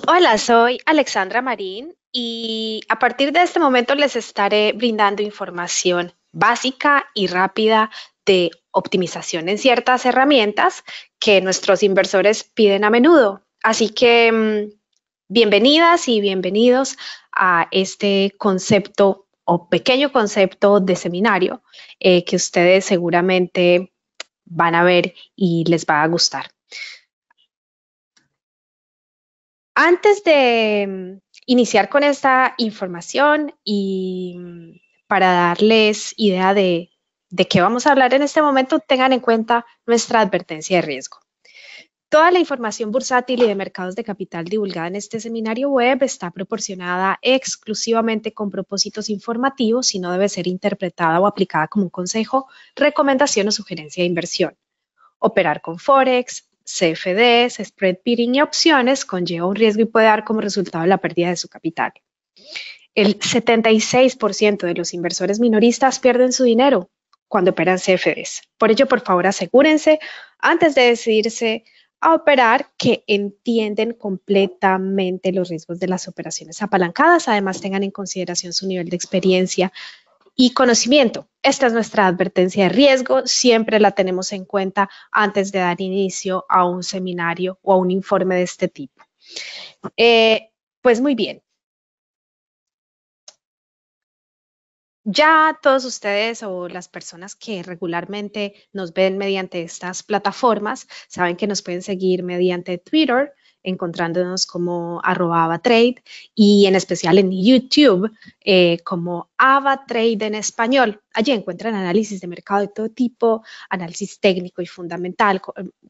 Hola, soy Alexandra Marín y a partir de este momento les estaré brindando información básica y rápida de optimización en ciertas herramientas que nuestros inversores piden a menudo. Así que bienvenidas y bienvenidos a este concepto o pequeño concepto de seminario que ustedes seguramente van a ver y les va a gustar. Antes de iniciar con esta información y para darles idea de qué vamos a hablar en este momento, tengan en cuenta nuestra advertencia de riesgo. Toda la información bursátil y de mercados de capital divulgada en este seminario web está proporcionada exclusivamente con propósitos informativos y no debe ser interpretada o aplicada como un consejo, recomendación o sugerencia de inversión. Operar con Forex, CFDs, spread bidding y opciones conlleva un riesgo y puede dar como resultado la pérdida de su capital. El 76% de los inversores minoristas pierden su dinero cuando operan CFDs. Por ello, por favor, asegúrense antes de decidirse a operar que entienden completamente los riesgos de las operaciones apalancadas. Además, tengan en consideración su nivel de experiencia y conocimiento. Esta es nuestra advertencia de riesgo, siempre la tenemos en cuenta antes de dar inicio a un seminario o a un informe de este tipo. Pues muy bien, ya todos ustedes o las personas que regularmente nos ven mediante estas plataformas saben que nos pueden seguir mediante Twitter, encontrándonos como @avatrade y en especial en YouTube como avatrade en español. Allí encuentran análisis de mercado de todo tipo, análisis técnico y fundamental,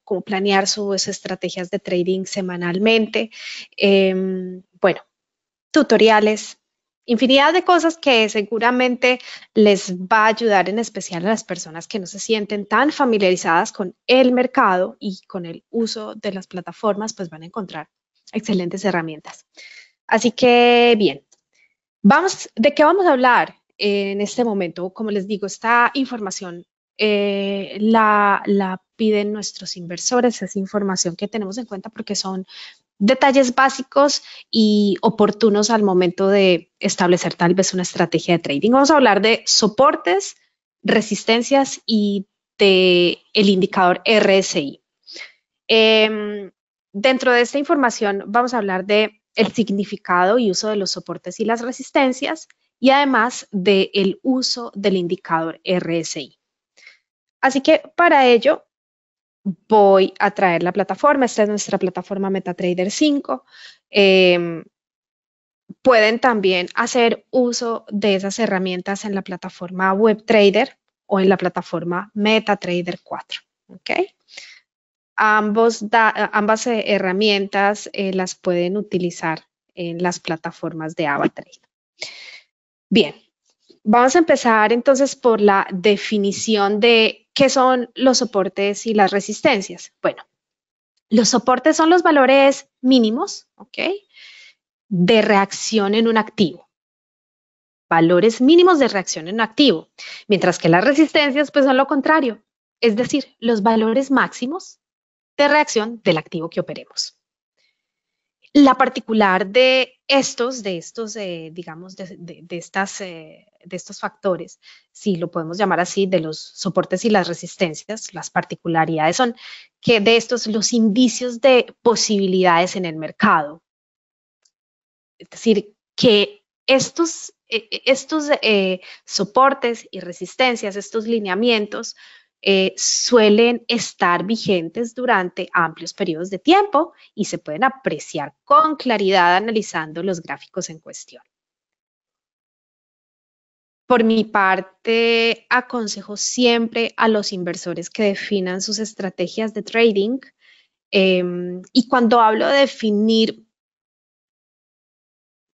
cómo planear sus estrategias de trading semanalmente. Bueno, tutoriales, infinidad de cosas que seguramente les va a ayudar en especial a las personas que no se sienten tan familiarizadas con el mercado y con el uso de las plataformas, pues van a encontrar excelentes herramientas. Así que bien, ¿de qué vamos a hablar en este momento? Como les digo, esta información la piden nuestros inversores, es información que tenemos en cuenta porque son detalles básicos y oportunos al momento de establecer tal vez una estrategia de trading. Vamos a hablar de soportes, resistencias y de el indicador RSI. Dentro de esta información vamos a hablar de el significado y uso de los soportes y las resistencias y además del uso del indicador RSI. Así que para ello voy a traer la plataforma. Esta es nuestra plataforma MetaTrader 5. Pueden también hacer uso de esas herramientas en la plataforma WebTrader o en la plataforma MetaTrader 4. ¿Ok? Ambas herramientas las pueden utilizar en las plataformas de AvaTrade. Bien, vamos a empezar entonces por la definición de qué son los soportes y las resistencias. Bueno, los soportes son los valores mínimos, ¿ok? De reacción en un activo. Valores mínimos de reacción en un activo. Mientras que las resistencias, pues son lo contrario. Es decir, los valores máximos de reacción del activo que operemos. La particular digamos, de estos factores, si lo podemos llamar así, de los soportes y las resistencias, las particularidades son que de estos los indicios de posibilidades en el mercado. Es decir, que estos soportes y resistencias, estos lineamientos, suelen estar vigentes durante amplios periodos de tiempo y se pueden apreciar con claridad analizando los gráficos en cuestión. Por mi parte, aconsejo siempre a los inversores que definan sus estrategias de trading y cuando hablo de definir,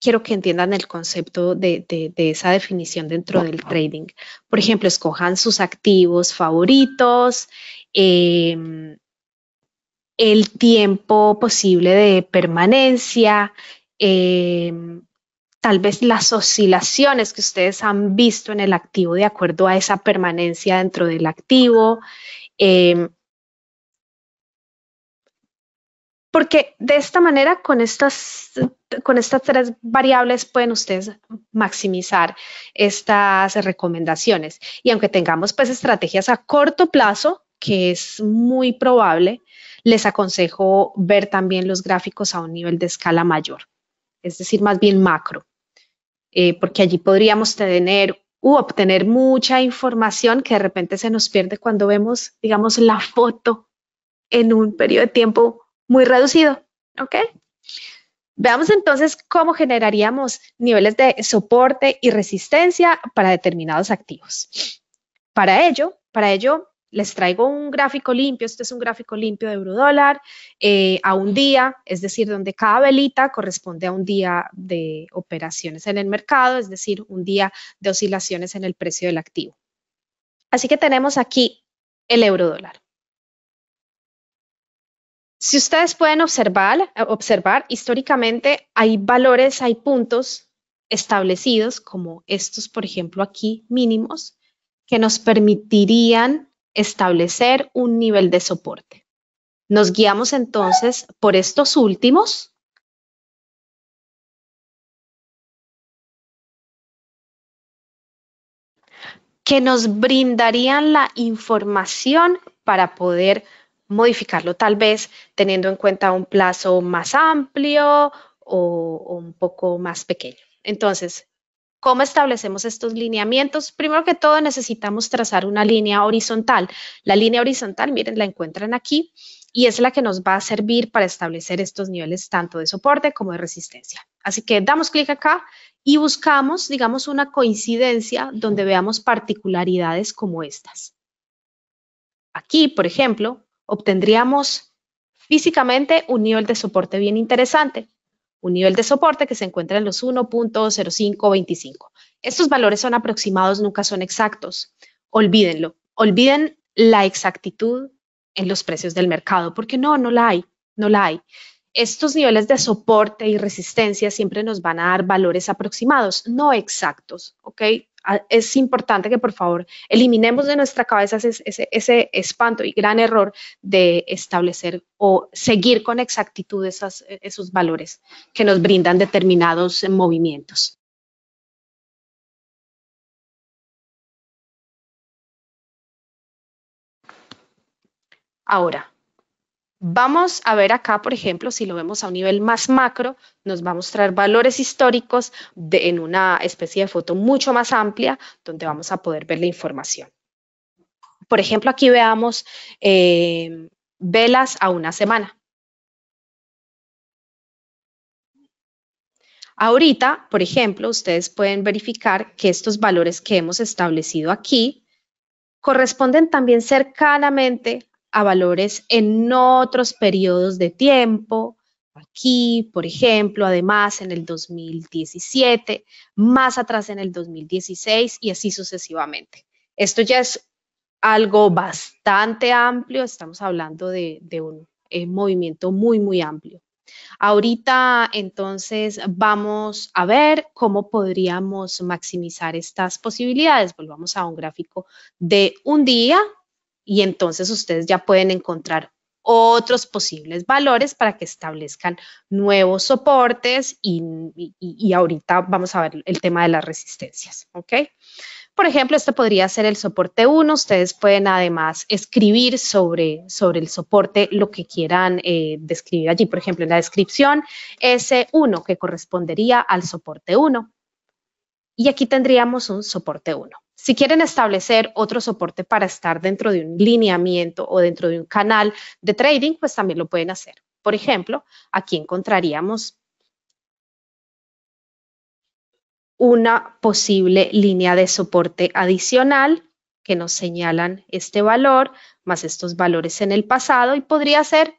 quiero que entiendan el concepto de esa definición dentro del trading. Por ejemplo, escojan sus activos favoritos, el tiempo posible de permanencia, tal vez las oscilaciones que ustedes han visto en el activo de acuerdo a esa permanencia dentro del activo. Porque de esta manera, con estas tres variables, pueden ustedes maximizar estas recomendaciones. Y aunque tengamos pues estrategias a corto plazo, que es muy probable, les aconsejo ver también los gráficos a un nivel de escala mayor, es decir, más bien macro, porque allí podríamos tener u obtener mucha información que de repente se nos pierde cuando vemos, digamos, la foto en un periodo de tiempo muy reducido. ¿Ok? Veamos entonces cómo generaríamos niveles de soporte y resistencia para determinados activos. Para ello les traigo un gráfico limpio. Este es un gráfico limpio de eurodólar a un día, es decir, donde cada velita corresponde a un día de operaciones en el mercado, es decir, un día de oscilaciones en el precio del activo. Así que tenemos aquí el eurodólar. Si ustedes pueden observar, históricamente hay valores, hay puntos establecidos, como estos, por ejemplo, aquí mínimos, que nos permitirían establecer un nivel de soporte. Nos guiamos entonces por estos últimos, que nos brindarían la información para poder modificarlo, tal vez teniendo en cuenta un plazo más amplio o un poco más pequeño. Entonces, ¿cómo establecemos estos lineamientos? Primero que todo, necesitamos trazar una línea horizontal. La línea horizontal, miren, la encuentran aquí y es la que nos va a servir para establecer estos niveles tanto de soporte como de resistencia. Así que damos clic acá y buscamos, digamos, una coincidencia donde veamos particularidades como estas. Aquí, por ejemplo, obtendríamos físicamente un nivel de soporte bien interesante, un nivel de soporte que se encuentra en los 1.0525. Estos valores son aproximados, nunca son exactos. Olvídenlo. Olviden la exactitud en los precios del mercado, porque no la hay, no la hay. Estos niveles de soporte y resistencia siempre nos van a dar valores aproximados, no exactos, ¿ok? Es importante que por favor eliminemos de nuestra cabeza ese espanto y gran error de establecer o seguir con exactitud esos valores que nos brindan determinados movimientos. Ahora, vamos a ver acá, por ejemplo, si lo vemos a un nivel más macro, nos va a mostrar valores históricos en una especie de foto mucho más amplia, donde vamos a poder ver la información. Por ejemplo, aquí veamos velas a una semana. Ahorita, por ejemplo, ustedes pueden verificar que estos valores que hemos establecido aquí corresponden también cercanamente a valores en otros periodos de tiempo. Aquí, por ejemplo, además en el 2017, más atrás en el 2016 y así sucesivamente. Esto ya es algo bastante amplio, estamos hablando de un movimiento muy amplio. Ahorita entonces vamos a ver cómo podríamos maximizar estas posibilidades. Volvamos a un gráfico de un día y entonces ustedes ya pueden encontrar otros posibles valores para que establezcan nuevos soportes y ahorita vamos a ver el tema de las resistencias, ¿ok? Por ejemplo, este podría ser el soporte 1. Ustedes pueden además escribir sobre el soporte lo que quieran describir allí. Por ejemplo, en la descripción, S1 que correspondería al soporte 1. Y aquí tendríamos un soporte 1. Si quieren establecer otro soporte para estar dentro de un lineamiento o dentro de un canal de trading, pues también lo pueden hacer. Por ejemplo, aquí encontraríamos una posible línea de soporte adicional que nos señalan este valor más estos valores en el pasado y podría ser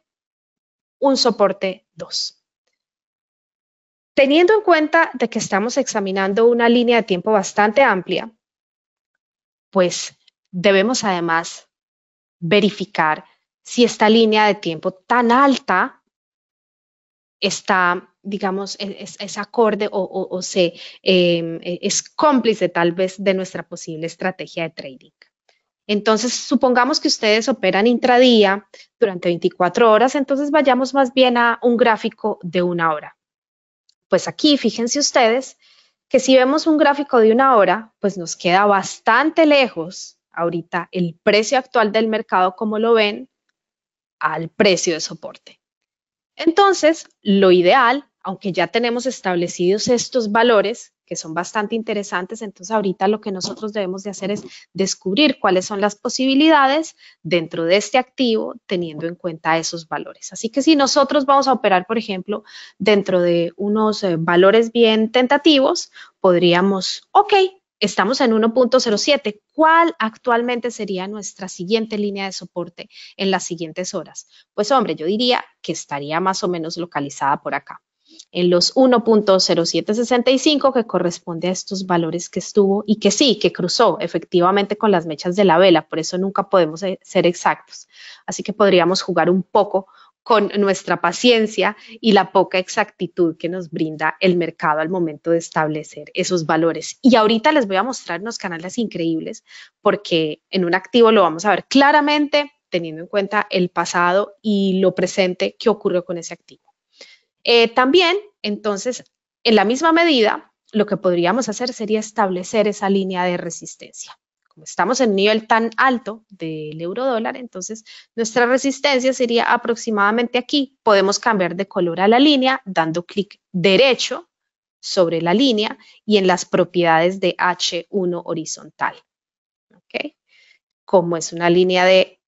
un soporte 2. Teniendo en cuenta de que estamos examinando una línea de tiempo bastante amplia, pues debemos además verificar si esta línea de tiempo tan alta está, digamos, es acorde o es cómplice tal vez de nuestra posible estrategia de trading. Entonces, supongamos que ustedes operan intradía durante 24 horas, entonces vayamos más bien a un gráfico de 1 hora. Pues aquí, fíjense ustedes que si vemos un gráfico de 1 hora, pues nos queda bastante lejos ahorita el precio actual del mercado, como lo ven, al precio de soporte. Entonces, lo ideal, aunque ya tenemos establecidos estos valores, que son bastante interesantes, entonces ahorita lo que nosotros debemos de hacer es descubrir cuáles son las posibilidades dentro de este activo teniendo en cuenta esos valores. Así que si nosotros vamos a operar, por ejemplo, dentro de unos valores bien tentativos, podríamos, ok, estamos en 1.07. ¿Cuál actualmente sería nuestra siguiente línea de soporte en las siguientes horas? Pues hombre, yo diría que estaría más o menos localizada por acá, en los 1.0765, que corresponde a estos valores que estuvo y que sí, que cruzó efectivamente con las mechas de la vela, por eso nunca podemos ser exactos. Así que podríamos jugar un poco con nuestra paciencia y la poca exactitud que nos brinda el mercado al momento de establecer esos valores. Y ahorita les voy a mostrar unos canales increíbles porque en un activo lo vamos a ver claramente teniendo en cuenta el pasado y lo presente que ocurrió con ese activo. También, entonces, en la misma medida, lo que podríamos hacer sería establecer esa línea de resistencia. Como estamos en un nivel tan alto del euro dólar, entonces nuestra resistencia sería aproximadamente aquí. Podemos cambiar de color a la línea dando clic derecho sobre la línea y en las propiedades de H1 horizontal. ¿Okay? Como es una línea de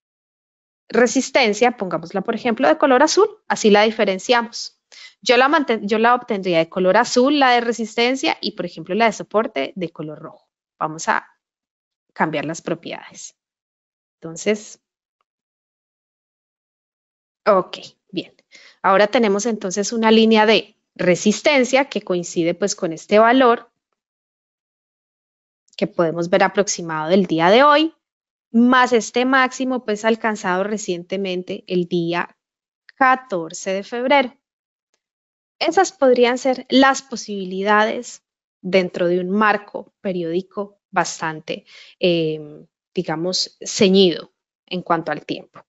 resistencia, pongámosla por ejemplo de color azul, así la diferenciamos. Yo la obtendría de color azul, la de resistencia, y por ejemplo la de soporte de color rojo. Vamos a cambiar las propiedades. Entonces, ok, bien. Ahora tenemos entonces una línea de resistencia que coincide pues con este valor que podemos ver aproximado del día de hoy, más este máximo pues alcanzado recientemente el día 14 de febrero. Esas podrían ser las posibilidades dentro de un marco periódico bastante, digamos, ceñido en cuanto al tiempo.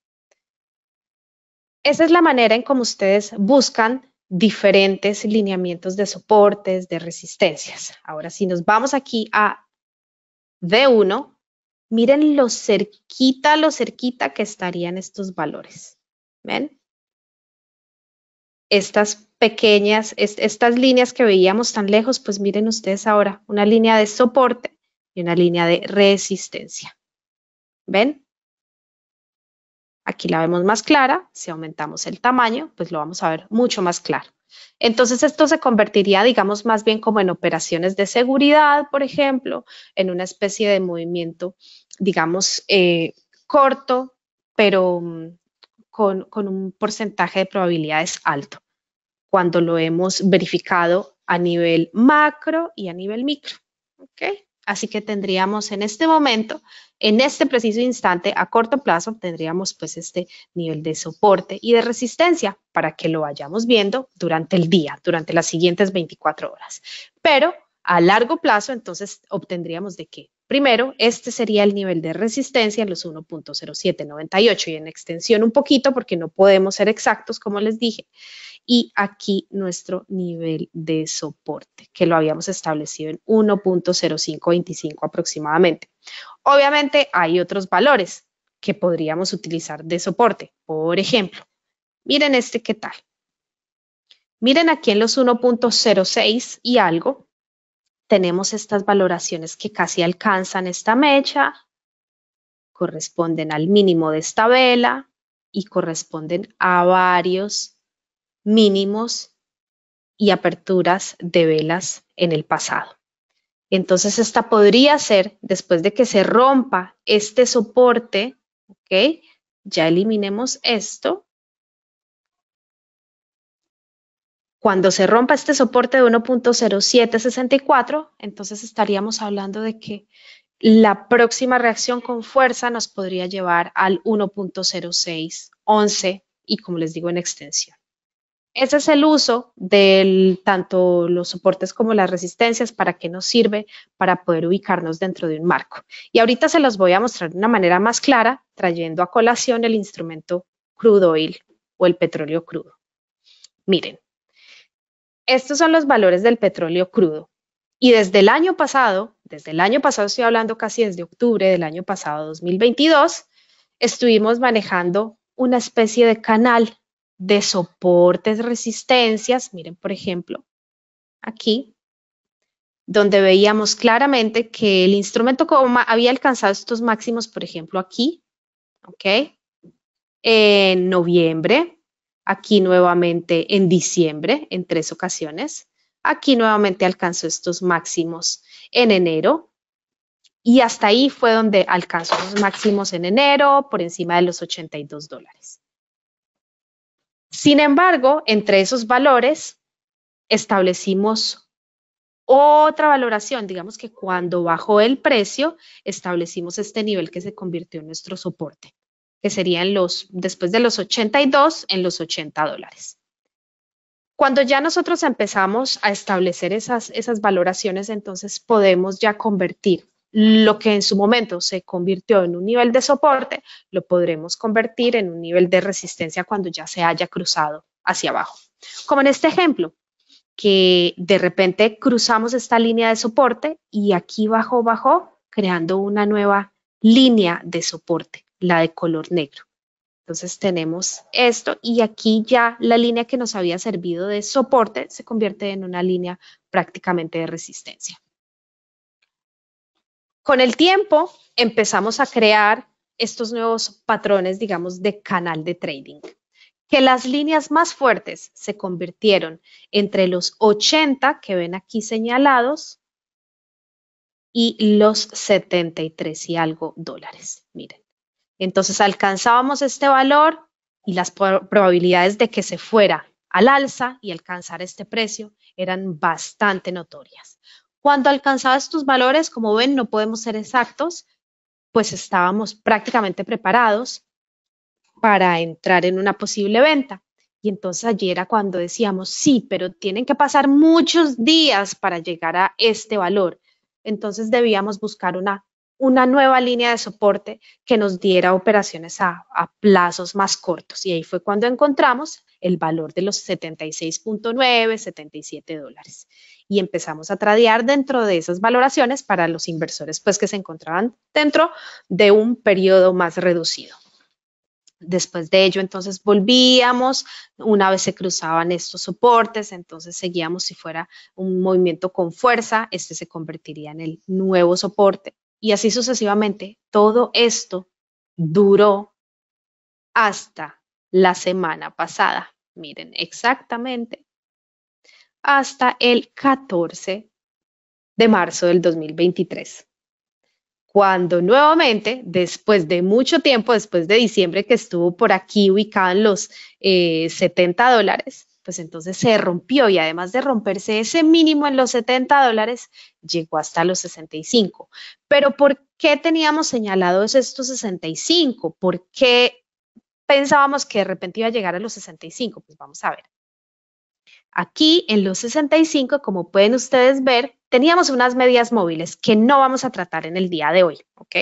Esa es la manera en cómo ustedes buscan diferentes lineamientos de soportes, de resistencias. Ahora, si nos vamos aquí a D1, miren lo cerquita que estarían estos valores. ¿Ven? Estas pequeñas, estas líneas que veíamos tan lejos, pues miren ustedes ahora, una línea de soporte y una línea de resistencia. ¿Ven? Aquí la vemos más clara. Si aumentamos el tamaño, pues lo vamos a ver mucho más claro. Entonces esto se convertiría, digamos, más bien como en operaciones de seguridad, por ejemplo, en una especie de movimiento, digamos, corto, pero con un porcentaje de probabilidades alto, cuando lo hemos verificado a nivel macro y a nivel micro. ¿Okay? Así que tendríamos en este momento, en este preciso instante, a corto plazo, tendríamos pues este nivel de soporte y de resistencia para que lo vayamos viendo durante el día, durante las siguientes 24 horas. Pero a largo plazo, entonces, obtendríamos de que, primero, este sería el nivel de resistencia en los 1.0798 y en extensión un poquito porque no podemos ser exactos, como les dije. Y aquí nuestro nivel de soporte, que lo habíamos establecido en 1.0525 aproximadamente. Obviamente hay otros valores que podríamos utilizar de soporte. Por ejemplo, miren este qué tal. Miren aquí en los 1.06 y algo, tenemos estas valoraciones que casi alcanzan esta mecha, corresponden al mínimo de esta vela y corresponden a varios mínimos y aperturas de velas en el pasado. Entonces, esta podría ser, después de que se rompa este soporte, ¿ok? Ya eliminemos esto. Cuando se rompa este soporte de 1.0764, entonces estaríamos hablando de que la próxima reacción con fuerza nos podría llevar al 1.0611 y como les digo en extensión. Ese es el uso de tanto los soportes como las resistencias, para qué nos sirve, para poder ubicarnos dentro de un marco. Y ahorita se los voy a mostrar de una manera más clara, trayendo a colación el instrumento crude oil o el petróleo crudo. Miren, estos son los valores del petróleo crudo. Y desde el año pasado estoy hablando casi desde octubre del año pasado, 2022, estuvimos manejando una especie de canal de soportes, resistencias. Miren, por ejemplo, aquí, donde veíamos claramente que el instrumento había alcanzado estos máximos, por ejemplo, aquí, ¿ok? En noviembre, aquí nuevamente en diciembre, en 3 ocasiones. Aquí nuevamente alcanzó estos máximos en enero, y hasta ahí fue donde alcanzó los máximos en enero, por encima de los $82. Sin embargo, entre esos valores establecimos otra valoración. Digamos que cuando bajó el precio, establecimos este nivel que se convirtió en nuestro soporte, que serían después de los 82, en los $80. Cuando ya nosotros empezamos a establecer esas valoraciones, entonces podemos ya convertir lo que en su momento se convirtió en un nivel de soporte, lo podremos convertir en un nivel de resistencia cuando ya se haya cruzado hacia abajo. Como en este ejemplo, que de repente cruzamos esta línea de soporte y aquí bajó, creando una nueva línea de soporte, la de color negro. Entonces tenemos esto, y aquí ya la línea que nos había servido de soporte se convierte en una línea prácticamente de resistencia. Con el tiempo empezamos a crear estos nuevos patrones, digamos, de canal de trading, que las líneas más fuertes se convirtieron entre los 80 que ven aquí señalados y los 73 y algo dólares. Miren. Entonces alcanzábamos este valor y las probabilidades de que se fuera al alza y alcanzar este precio eran bastante notorias. Cuando alcanzaba estos valores, como ven, no podemos ser exactos, pues estábamos prácticamente preparados para entrar en una posible venta. Y entonces allí era cuando decíamos, sí, pero tienen que pasar muchos días para llegar a este valor. Entonces debíamos buscar una nueva línea de soporte que nos diera operaciones a plazos más cortos. Y ahí fue cuando encontramos el valor de los 76.9, 77 dólares. Y empezamos a tradear dentro de esas valoraciones para los inversores, pues, que se encontraban dentro de un periodo más reducido. Después de ello, entonces volvíamos, una vez se cruzaban estos soportes, entonces seguíamos. Si fuera un movimiento con fuerza, este se convertiría en el nuevo soporte, y así sucesivamente. Todo esto duró hasta la semana pasada. Miren, exactamente hasta el 14 de marzo del 2023. Cuando nuevamente, después de mucho tiempo, después de diciembre, que estuvo por aquí ubicado en los $70, pues entonces se rompió, y además de romperse ese mínimo en los $70, llegó hasta los 65. Pero ¿por qué teníamos señalados estos 65? ¿Por qué pensábamos que de repente iba a llegar a los 65? Pues vamos a ver. Aquí en los 65, como pueden ustedes ver, teníamos unas medias móviles que no vamos a tratar en el día de hoy, ¿ok?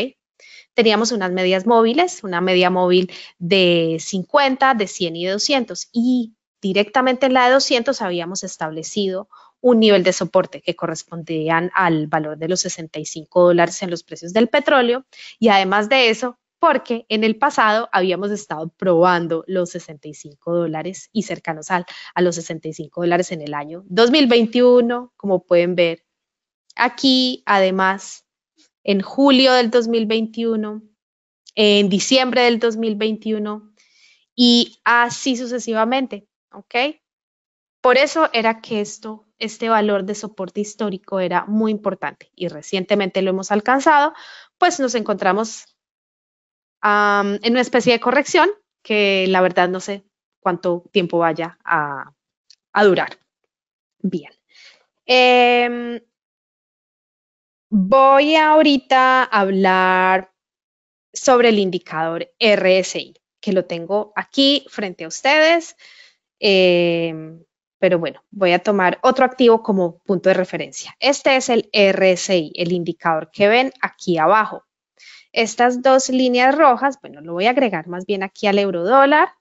Teníamos unas medias móviles, una media móvil de 50, de 100 y de 200, y directamente en la de 200 habíamos establecido un nivel de soporte que correspondían al valor de los 65 dólares en los precios del petróleo, y además de eso, porque en el pasado habíamos estado probando los 65 dólares y cercanos a los 65 dólares en el año 2021, como pueden ver aquí. Además, en julio del 2021, en diciembre del 2021, y así sucesivamente, ¿ok? Por eso era que este valor de soporte histórico era muy importante, y recientemente lo hemos alcanzado. Pues nos encontramos en una especie de corrección que la verdad no sé cuánto tiempo vaya a durar. Bien. Voy ahorita a hablar sobre el indicador RSI, que lo tengo aquí frente a ustedes. Pero bueno, voy a tomar otro activo como punto de referencia. Este es el RSI, el indicador que ven aquí abajo. Estas dos líneas rojas, bueno, lo voy a agregar más bien aquí al euro dólar.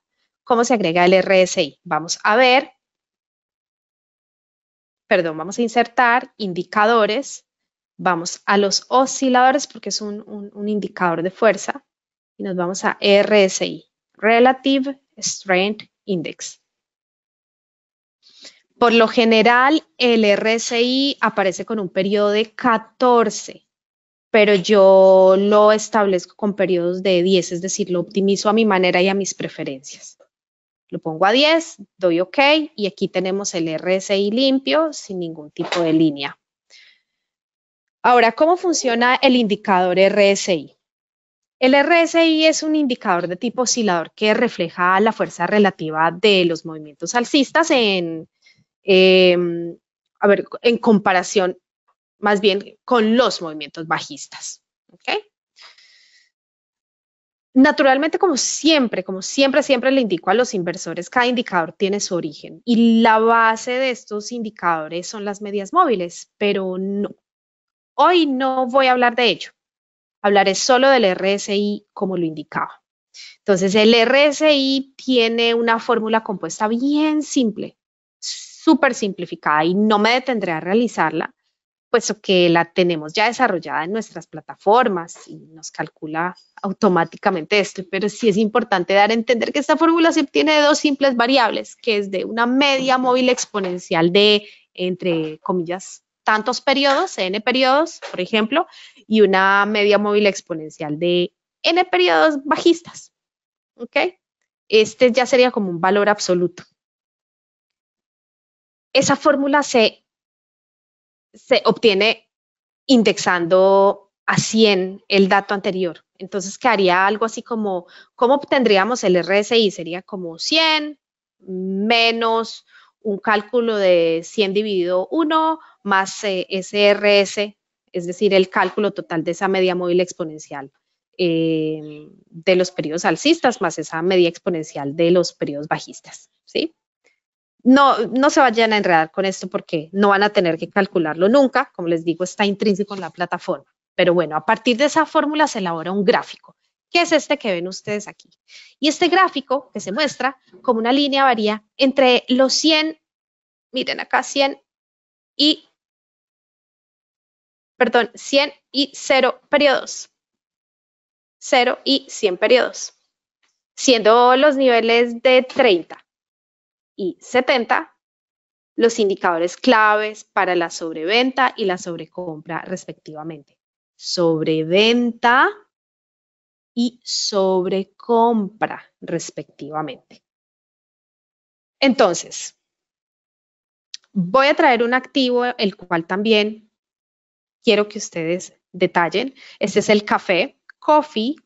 ¿Cómo se agrega el RSI? Vamos a ver, perdón, vamos a insertar indicadores. Vamos a los osciladores porque es un indicador de fuerza. Y nos vamos a RSI, Relative Strength Index. Por lo general, el RSI aparece con un periodo de 14, pero yo lo establezco con periodos de 10, es decir, lo optimizo a mi manera y a mis preferencias. Lo pongo a 10, doy OK y aquí tenemos el RSI limpio sin ningún tipo de línea. Ahora, ¿cómo funciona el indicador RSI? El RSI es un indicador de tipo oscilador que refleja la fuerza relativa de los movimientos alcistas en comparación más bien con los movimientos bajistas. ¿Okay? Naturalmente, como siempre le indico a los inversores, cada indicador tiene su origen y la base de estos indicadores son las medias móviles, pero no. Hoy no voy a hablar de ello. Hablaré solo del RSI como lo indicaba. Entonces, el RSI tiene una fórmula compuesta bien simple, súper simplificada y no me detendré a realizarla, puesto que la tenemos ya desarrollada en nuestras plataformas y nos calcula automáticamente esto, pero sí es importante dar a entender que esta fórmula se obtiene de dos simples variables, que es de una media móvil exponencial de, entre comillas, tantos periodos, n periodos, por ejemplo, y una media móvil exponencial de n periodos bajistas, ¿ok? Este ya sería como un valor absoluto. Esa fórmula se obtiene indexando a 100 el dato anterior. Entonces quedaría algo así como, ¿cómo obtendríamos el RSI? Sería como 100 menos un cálculo de 100 dividido 1 más SRS, es decir, el cálculo total de esa media móvil exponencial de los periodos alcistas más esa media exponencial de los periodos bajistas, ¿sí? No se vayan a enredar con esto porque no van a tener que calcularlo nunca. Como les digo, está intrínseco en la plataforma. Pero bueno, a partir de esa fórmula se elabora un gráfico, que es este que ven ustedes aquí. Y este gráfico que se muestra como una línea varía entre los 100, miren acá, 100 y 0 periodos. 0 y 100 periodos. Siendo los niveles de 30 y 70 los indicadores claves para la sobreventa y la sobrecompra respectivamente. Sobreventa y sobrecompra respectivamente. Entonces, voy a traer un activo el cual también quiero que ustedes detallen. Este es el café, coffee,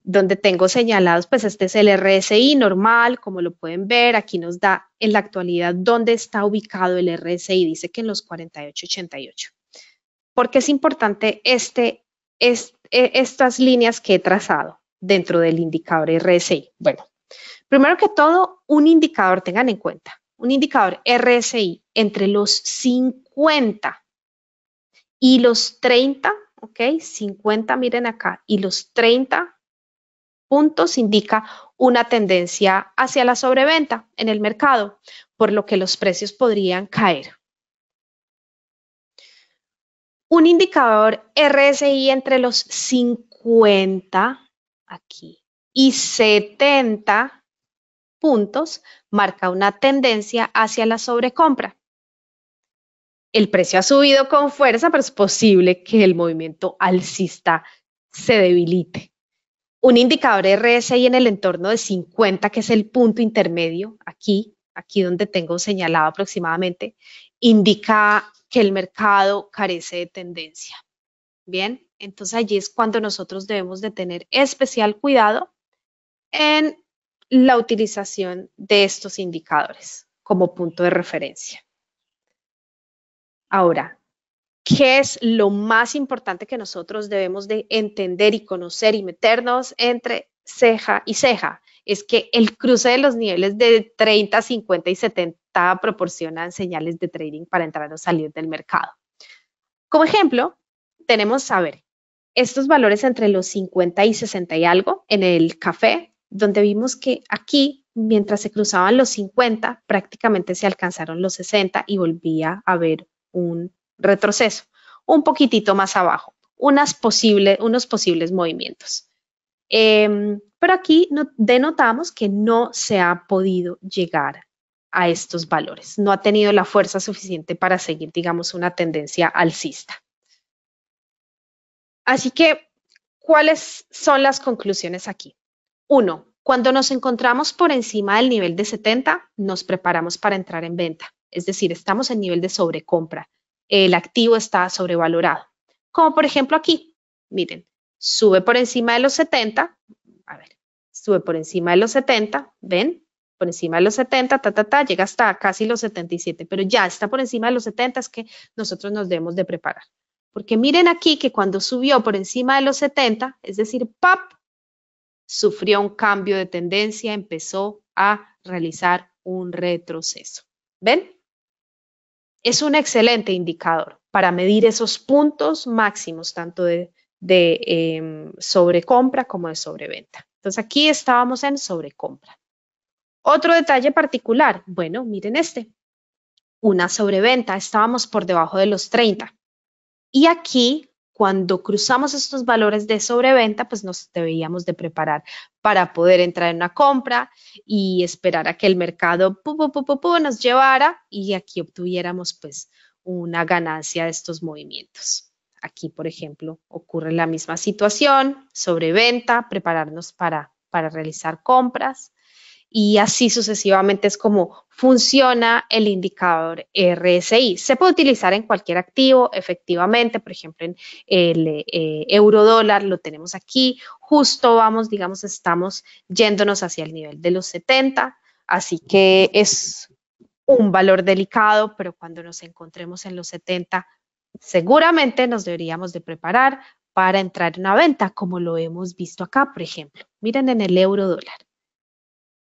donde tengo señalados, pues este es el RSI normal, como lo pueden ver, aquí nos da en la actualidad dónde está ubicado el RSI, dice que en los 48,88. ¿Por qué es importante estas líneas que he trazado dentro del indicador RSI? Bueno, primero que todo, un indicador, tengan en cuenta, un indicador RSI entre los 50 y los 30, ¿ok? 50, miren acá, y los 30 puntos indica una tendencia hacia la sobreventa en el mercado, por lo que los precios podrían caer. Un indicador RSI entre los 50 aquí y 70 puntos marca una tendencia hacia la sobrecompra. El precio ha subido con fuerza, pero es posible que el movimiento alcista se debilite. Un indicador RSI en el entorno de 50, que es el punto intermedio, aquí donde tengo señalado aproximadamente, indica que el mercado carece de tendencia. Bien, entonces allí es cuando nosotros debemos de tener especial cuidado en la utilización de estos indicadores como punto de referencia. Ahora, ¿qué es lo más importante que nosotros debemos de entender y conocer y meternos entre ceja y ceja? es que el cruce de los niveles de 30, 50 y 70 proporcionan señales de trading para entrar o salir del mercado. Como ejemplo, tenemos, a ver, estos valores entre los 50 y 60 y algo en el café, donde vimos que aquí, mientras se cruzaban los 50, prácticamente se alcanzaron los 60 y volvía a haber un retroceso, un poquitito más abajo, unos posibles movimientos. Pero aquí denotamos que no se ha podido llegar a estos valores, no ha tenido la fuerza suficiente para seguir, digamos, una tendencia alcista. Así que, ¿cuáles son las conclusiones aquí? Uno, cuando nos encontramos por encima del nivel de 70, nos preparamos para entrar en venta. Es decir, estamos en nivel de sobrecompra. El activo está sobrevalorado. Como por ejemplo aquí, miren, sube por encima de los 70, a ver, sube por encima de los 70, ¿ven? Por encima de los 70, llega hasta casi los 77, pero ya está por encima de los 70, es que nosotros nos debemos de preparar. Porque miren aquí que cuando subió por encima de los 70, es decir, ¡pap!, sufrió un cambio de tendencia, empezó a realizar un retroceso. ¿Ven? Es un excelente indicador para medir esos puntos máximos, tanto de sobrecompra como de sobreventa. Entonces aquí estábamos en sobrecompra. Otro detalle particular, bueno, miren este, una sobreventa, estábamos por debajo de los 30. Y aquí, cuando cruzamos estos valores de sobreventa, pues nos deberíamos de preparar para poder entrar en una compra y esperar a que el mercado nos llevara y aquí obtuviéramos pues una ganancia de estos movimientos. Aquí, por ejemplo, ocurre la misma situación, sobreventa, prepararnos para realizar compras. Y así sucesivamente es como funciona el indicador RSI. Se puede utilizar en cualquier activo, efectivamente, por ejemplo, en el euro dólar lo tenemos aquí, justo vamos, digamos, estamos yéndonos hacia el nivel de los 70, así que es un valor delicado, pero cuando nos encontremos en los 70, seguramente nos deberíamos de preparar para entrar en una venta, como lo hemos visto acá, por ejemplo. Miren en el euro dólar.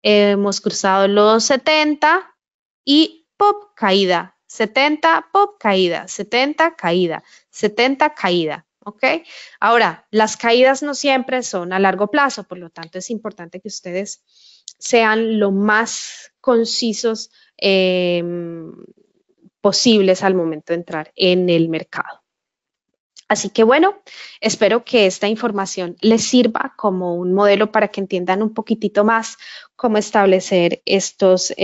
Hemos cruzado los 70 y pop, caída. 70, pop, caída. 70, caída. 70, caída. ¿Ok? Ahora, las caídas no siempre son a largo plazo, por lo tanto es importante que ustedes sean lo más concisos posibles al momento de entrar en el mercado. Así que bueno, espero que esta información les sirva como un modelo para que entiendan un poquitito más cómo establecer estos,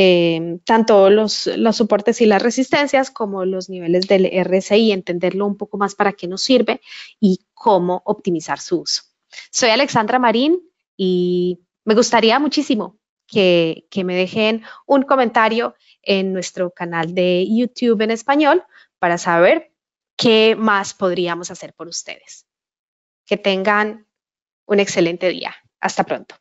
tanto los soportes y las resistencias como los niveles del RSI, entenderlo un poco más para qué nos sirve y cómo optimizar su uso. Soy Alexandra Marín y me gustaría muchísimo que me dejen un comentario en nuestro canal de YouTube en español para saber ¿qué más podríamos hacer por ustedes? Que tengan un excelente día. Hasta pronto.